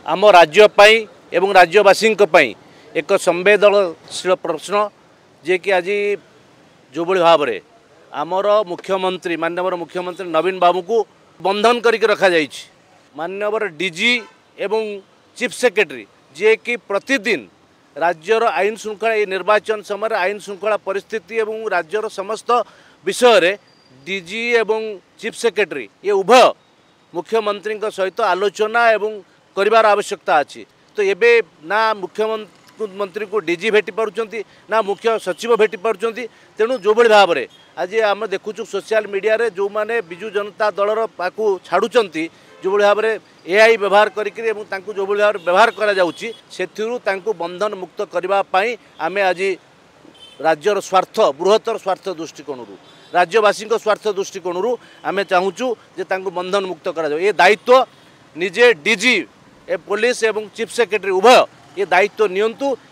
आम राज्यपाई एवं राज्यवासी एक संवेदनशील प्रश्न जे कि आज जो भाव में आमर मुख्यमंत्री माननीय मुख्यमंत्री नवीन बाबू को बंधन करके रखा जाइए। माननीय डीजी एवं चीफ सेक्रेटरी जे कि प्रतिदिन राज्यर आईन श्रृंखला निर्वाचन समय आईन श्रृंखला परिस्थिति एवं राज्यर समस्त विषय डीजी एवं चीफ सेक्रेटरी ये उभय मुख्यमंत्री सहित आलोचना एवं करिवार आवश्यकता अच्छी। तो ये ना मुख्यमंत्री को डीजी भेटी पार्टी ना मुख्य सचिव भेटी पार्टी। तेणु जो भाव में आज आम देखुचु सोशल मीडिया रे जो माने बिजु जनता दलर पाकु छाड़ुचंती जो भाव में एआई व्यवहार करके जो भाव व्यवहार करा जाउची सेथिरु तांकु बंधन मुक्त करने आम आज राज्यर स्वार्थ बृहत्तर स्वार्थ दृष्टिकोण राज्यवासी स्वार्थ दृष्टिकोण आम चाहूँ जे तांकु बंधन मुक्त करा जाउ। ये दायित्व निजे डीजी पुलिस एवं चीफ सेक्रेटरी उभय ये दायित्व नियंतु